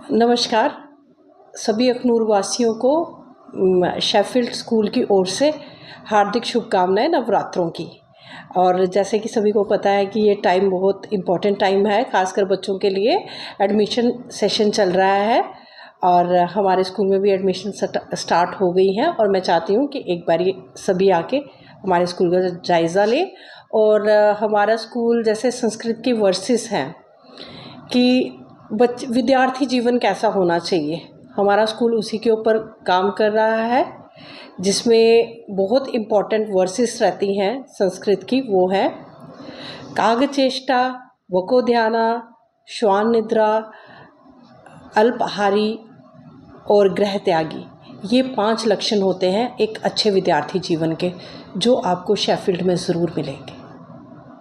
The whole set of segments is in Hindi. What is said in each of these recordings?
नमस्कार सभी अखनूर वासियों को शेफील्ड स्कूल की ओर से हार्दिक शुभकामनाएं नवरात्रों की। और जैसे कि सभी को पता है कि ये टाइम बहुत इम्पोर्टेंट टाइम है, खासकर बच्चों के लिए। एडमिशन सेशन चल रहा है और हमारे स्कूल में भी एडमिशन स्टार्ट हो गई हैं और मैं चाहती हूँ कि एक बार सभी आके हमारे स्कूल का जायज़ा लें। और हमारा स्कूल जैसे संस्कृत की वर्सेस हैं कि विद्यार्थी जीवन कैसा होना चाहिए, हमारा स्कूल उसी के ऊपर काम कर रहा है, जिसमें बहुत इम्पॉर्टेंट वर्सेस रहती हैं संस्कृत की। वो है कागचेष्टा, वकोध्याना, श्वान निद्रा, अल्पाहारी और गृह त्यागी। ये 5 लक्षण होते हैं एक अच्छे विद्यार्थी जीवन के, जो आपको शेफील्ड में ज़रूर मिलेंगे।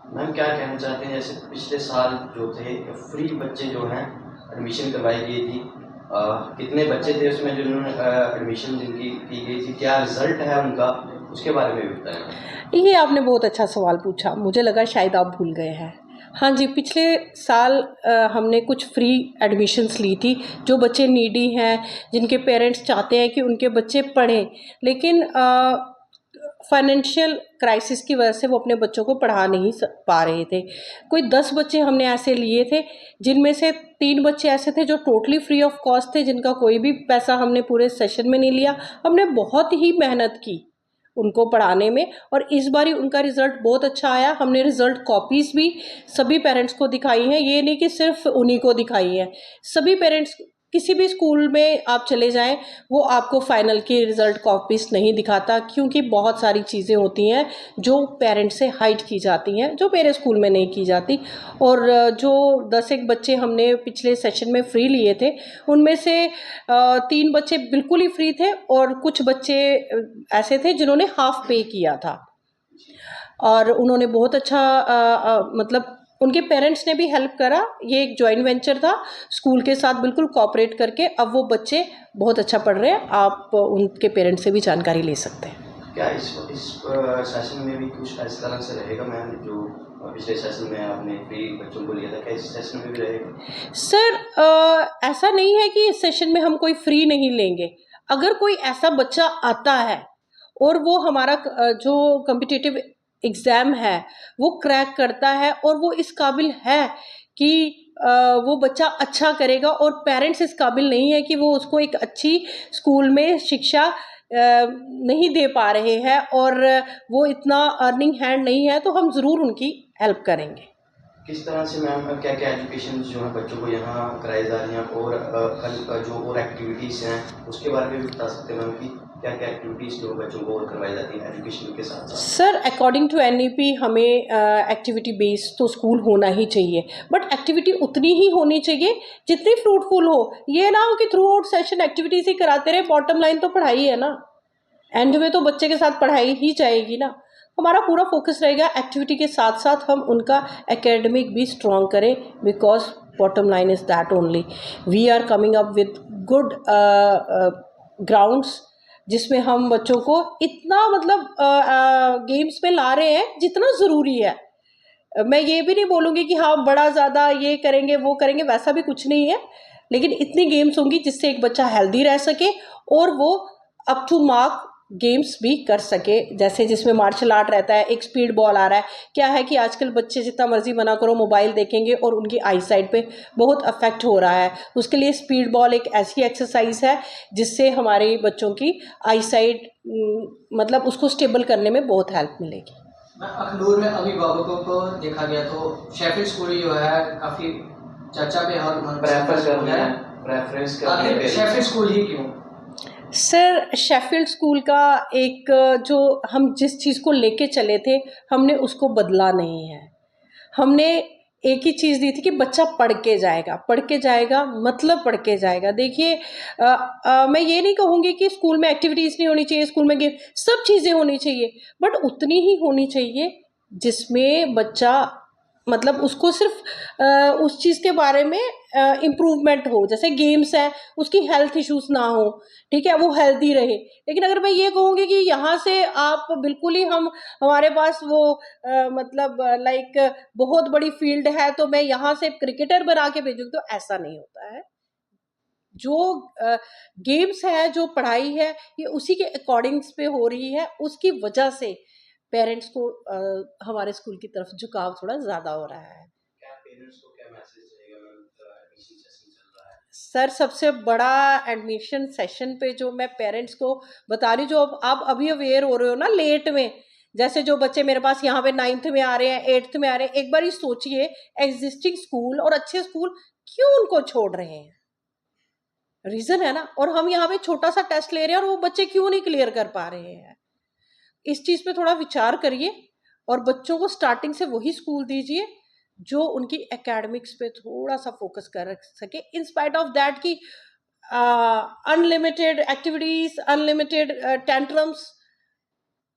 मैम क्या कहना चाहते हैं, जैसे पिछले साल जो थे फ्री बच्चे जो हैं एडमिशन करवाई गई थी, कितने बच्चे थे उसमें जिन्होंने एडमिशन जिनकी की गई थी, क्या रिजल्ट है उनका, उसके बारे में भी बताएं। ये आपने बहुत अच्छा सवाल पूछा, मुझे लगा शायद आप भूल गए हैं। हाँ जी, पिछले साल हमने कुछ फ्री एडमिशन्स ली थी। जो बच्चे नीडी हैं, जिनके पेरेंट्स चाहते हैं कि उनके बच्चे पढ़ें, लेकिन फाइनेंशियल क्राइसिस की वजह से वो अपने बच्चों को पढ़ा नहीं पा रहे थे। कोई 10 बच्चे हमने ऐसे लिए थे, जिनमें से 3 बच्चे ऐसे थे जो टोटली फ्री ऑफ कॉस्ट थे, जिनका कोई भी पैसा हमने पूरे सेशन में नहीं लिया। हमने बहुत ही मेहनत की उनको पढ़ाने में और इस बार ही उनका रिज़ल्ट बहुत अच्छा आया। हमने रिज़ल्ट कॉपीज़ भी सभी पेरेंट्स को दिखाई हैं, ये नहीं कि सिर्फ उन्हीं को दिखाई है। सभी पेरेंट्स, किसी भी स्कूल में आप चले जाएं, वो आपको फाइनल की रिज़ल्ट कॉपीज़ नहीं दिखाता, क्योंकि बहुत सारी चीज़ें होती हैं जो पेरेंट्स से हाइड की जाती हैं, जो मेरे स्कूल में नहीं की जाती। और जो 10 एक बच्चे हमने पिछले सेशन में फ्री लिए थे, उनमें से 3 बच्चे बिल्कुल ही फ्री थे और कुछ बच्चे ऐसे थे जिन्होंने हाफ पे किया था। और उन्होंने बहुत अच्छा मतलब उनके पेरेंट्स ने भी हेल्प करा। ये एक जॉइंट वेंचर था स्कूल के साथ, बिल्कुल कोऑपरेट करके अब वो बच्चे बहुत अच्छा पढ़ रहे हैं। आप उनके पेरेंट्स से भी जानकारी ले सकते हैं। क्या इस सेशन में भी कुछ इस तरह से रहेगा मैम, जो पिछले सेशन में आपने फ्री बच्चों को लिया था, क्या इस सेशन में भी रहेगा? सर ऐसा नहीं है कि इस सेशन में हम कोई फ्री नहीं लेंगे। अगर कोई ऐसा बच्चा आता है और वो हमारा जो कॉम्पिटिटिव एग्ज़ाम है वो क्रैक करता है और वो इस काबिल है कि वो बच्चा अच्छा करेगा, और पेरेंट्स इस काबिल नहीं है कि वो उसको एक अच्छी स्कूल में शिक्षा नहीं दे पा रहे हैं और वो इतना अर्निंग हैंड नहीं है, तो हम ज़रूर उनकी हेल्प करेंगे। किस तरह से मैम क्या क्या एजुकेशन जो है बच्चों को यहाँ कराई जा रही हैं, और जो और एक्टिविटीज़ हैं उसके बारे में भी बता सकते हैं मैम कि क्या क्या एक्टिविटीज़ जो बच्चों को और करवाई जाती हैं एजुकेशन के साथ साथ? सर अकॉर्डिंग टू एनईपी हमें एक्टिविटी बेस्ड तो स्कूल होना ही चाहिए, बट एक्टिविटी उतनी ही होनी चाहिए जितनी फ्रूटफुल हो। ये ना हो कि थ्रू आउट सेशन एक्टिविटीज़ ही कराते रहे, बॉटम लाइन तो पढ़ाई है ना, एंड में तो बच्चे के साथ पढ़ाई ही जाएगी ना। हमारा पूरा फोकस रहेगा एक्टिविटी के साथ साथ हम उनका एकेडमिक भी स्ट्रॉन्ग करें, because bottom line is that only. We are coming up with good grounds, जिसमें हम बच्चों को इतना मतलब गेम्स में ला रहे हैं जितना ज़रूरी है। मैं ये भी नहीं बोलूँगी कि हाँ बड़ा ज़्यादा ये करेंगे वो करेंगे, वैसा भी कुछ नहीं है, लेकिन इतनी गेम्स होंगी जिससे एक बच्चा हेल्दी रह सके और वो अप टू मार्क गेम्स भी कर सके। जैसे जिसमें मार्शल आर्ट रहता है, एक स्पीड बॉल आ रहा है। क्या है कि आजकल बच्चे जितना मर्जी मना करो मोबाइल देखेंगे और उनकी आई साइड पे बहुत अफेक्ट हो रहा है। उसके लिए स्पीड बॉल एक ऐसी एक्सरसाइज है जिससे हमारे बच्चों की आई साइड मतलब उसको स्टेबल करने में बहुत हेल्प मिलेगी। अखनूर में अभिभावकों को देखा गया तो शेफील्ड स्कूल जो है काफी चर्चा पे और प्रेफरेंस आखिर शेफील्ड स्कूल ही क्यों? सर शेफील्ड स्कूल का एक जो हम जिस चीज़ को लेके चले थे हमने उसको बदला नहीं है। हमने एक ही चीज़ दी थी कि बच्चा पढ़ के जाएगा, पढ़ के जाएगा मतलब पढ़ के जाएगा। देखिए मैं ये नहीं कहूँगी कि स्कूल में एक्टिविटीज़ नहीं होनी चाहिए, स्कूल में गेम, सब चीज़ें होनी चाहिए, बट उतनी ही होनी चाहिए जिसमें बच्चा मतलब उसको सिर्फ उस चीज़ के बारे में इम्प्रूवमेंट हो। जैसे गेम्स हैं, उसकी हेल्थ इश्यूज़ ना हो, ठीक है, वो हेल्दी रहे। लेकिन अगर मैं ये कहूँगी कि यहाँ से आप बिल्कुल ही हमारे पास वो मतलब लाइक बहुत बड़ी फील्ड है तो मैं यहाँ से क्रिकेटर बना के भेजूँ, तो ऐसा नहीं होता है। जो गेम्स है, जो पढ़ाई है, ये उसी के अकॉर्डिंग्स पे हो रही है। उसकी वजह से पेरेंट्स को हमारे स्कूल की तरफ झुकाव थोड़ा ज़्यादा हो रहा है। क्या पेरेंट्स को क्या मैसेज रहेगा मैम, एडमिशन सेशन चल रहा है? सर सबसे बड़ा एडमिशन सेशन पे जो मैं पेरेंट्स को बता रही हूँ, जो अब आप अभी अवेयर हो रहे हो ना लेट में, जैसे जो बच्चे मेरे पास यहाँ पे 9th में आ रहे हैं, 8th में आ रहे हैं, एक बार ही सोचिए एग्जिस्टिंग स्कूल और अच्छे स्कूल क्यों उनको छोड़ रहे हैं। रीजन है ना, और हम यहाँ पे छोटा सा टेस्ट ले रहे हैं और वो बच्चे क्यों नहीं क्लियर कर पा रहे हैं। इस चीज पे थोड़ा विचार करिए और बच्चों को स्टार्टिंग से वही स्कूल दीजिए जो उनकी एकेडमिक्स पे थोड़ा सा फोकस कर सके, इन स्पाइट ऑफ दैट कि अनलिमिटेड एक्टिविटीज, अनलिमिटेड टेंट्रम्स,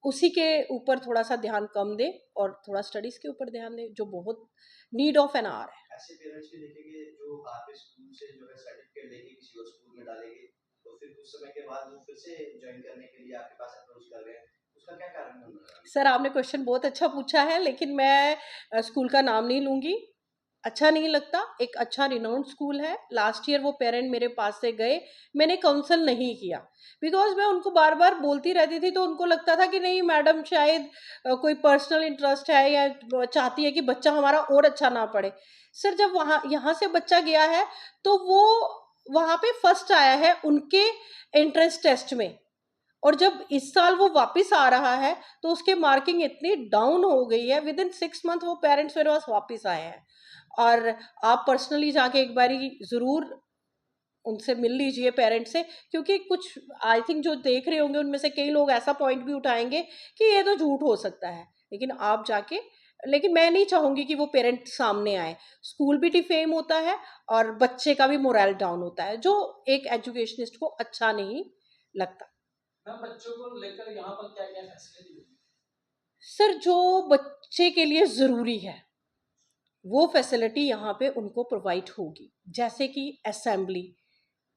उसी के ऊपर थोड़ा सा ध्यान कम दे और थोड़ा स्टडीज के ऊपर ध्यान दे, जो बहुत नीड ऑफ एन आवर है। ऐसे पेरेंट्स भी देखेंगे जो आपके स्कूल से जो है सर्टिफिकेट लेके किसी और स्कूल में डालेंगे, तो फिर कुछ समय के बाद वो फिर से ज्वाइन करने के लिए आपके पास अप्रोच कर रहे हैं, उसका क्या कारण बन रहा है? सर आपने क्वेश्चन बहुत अच्छा पूछा है, लेकिन मैं स्कूल का नाम नहीं लूंगी, अच्छा नहीं लगता। एक अच्छा रिनाउंड स्कूल है। लास्ट ईयर वो पेरेंट मेरे पास से गए, मैंने काउंसल नहीं किया बिकॉज मैं उनको बार बार बोलती रहती थी, तो उनको लगता था कि नहीं मैडम शायद कोई पर्सनल इंटरेस्ट है या चाहती है कि बच्चा हमारा और अच्छा ना पढ़े। सर जब वहाँ यहाँ से बच्चा गया है तो वो वहाँ पे फर्स्ट आया है उनके एंट्रेंस टेस्ट में, और जब इस साल वो वापस आ रहा है तो उसके मार्किंग इतनी डाउन हो गई है, विद इन 6 मंथ वो पेरेंट्स मेरे पास वापस आए हैं। और आप पर्सनली जाके एक बारी ज़रूर उनसे मिल लीजिए पेरेंट्स से, क्योंकि कुछ आई थिंक जो देख रहे होंगे उनमें से कई लोग ऐसा पॉइंट भी उठाएंगे कि ये तो झूठ हो सकता है, लेकिन आप जाके, लेकिन मैं नहीं चाहूंगी कि वो पेरेंट सामने आए। स्कूल भी डिफेम होता है और बच्चे का भी मोरल डाउन होता है, जो एक एजुकेशनिस्ट को अच्छा नहीं लगता। मैम बच्चों को लेकर यहाँ पर क्या क्या फैसिलिटी होगी? सर जो बच्चे के लिए ज़रूरी है वो फैसिलिटी यहाँ पे उनको प्रोवाइड होगी, जैसे कि असेंबली,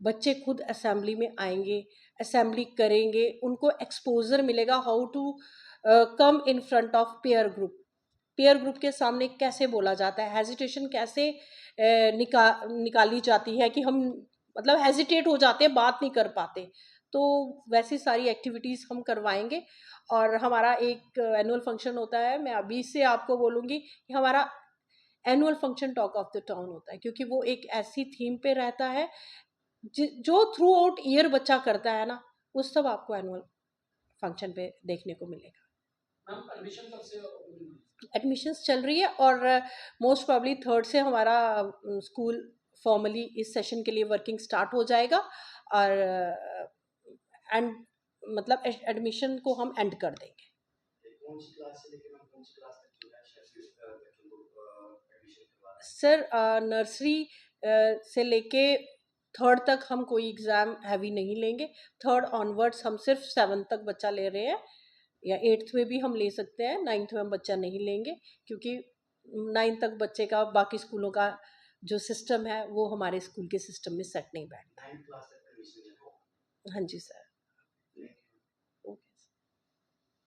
बच्चे खुद असेंबली में आएंगे, असेंबली करेंगे, उनको एक्सपोजर मिलेगा how to come in front of peer group के सामने कैसे बोला जाता है, हेजिटेशन कैसे निकाली जाती है कि हम मतलब हेजिटेट हो जाते हैं, बात नहीं कर पाते, तो वैसी सारी एक्टिविटीज़ हम करवाएंगे। और हमारा एक एनुअल फंक्शन होता है, मैं अभी से आपको बोलूँगी कि हमारा annual function talk of the town होता है, क्योंकि वो एक ऐसी थीम पे रहता है जो थ्रू आउट ईयर बच्चा करता है ना, वो सब आपको एनुअल फंक्शन पे देखने को मिलेगा। मैम एडमिशन कब से होगी? एडमिशन्स चल रही है और मोस्ट प्रॉब्ली 3rd से हमारा स्कूल फॉर्मली इस सेशन के लिए वर्किंग स्टार्ट हो जाएगा, और एंड मतलब एडमिशन को हम एंड कर देंगे। कौन सी क्लास से लेकर मैम कौन सी क्लास तक जो है शेफील्ड बच्चों को एडमिशन करवा रहे हैं? सर नर्सरी से लेके 3rd तक हम कोई एग्ज़ाम हैवी नहीं लेंगे। 3rd ऑनवर्ड्स हम सिर्फ 7th तक बच्चा ले रहे हैं, या 8th में भी हम ले सकते हैं, 9th में हम बच्चा नहीं लेंगे, क्योंकि 9th तक बच्चे का बाकी स्कूलों का जो सिस्टम है वो हमारे स्कूल के सिस्टम में सेट नहीं बैठता। 9th क्लास तक एडमिशन है वो? हाँ जी सर।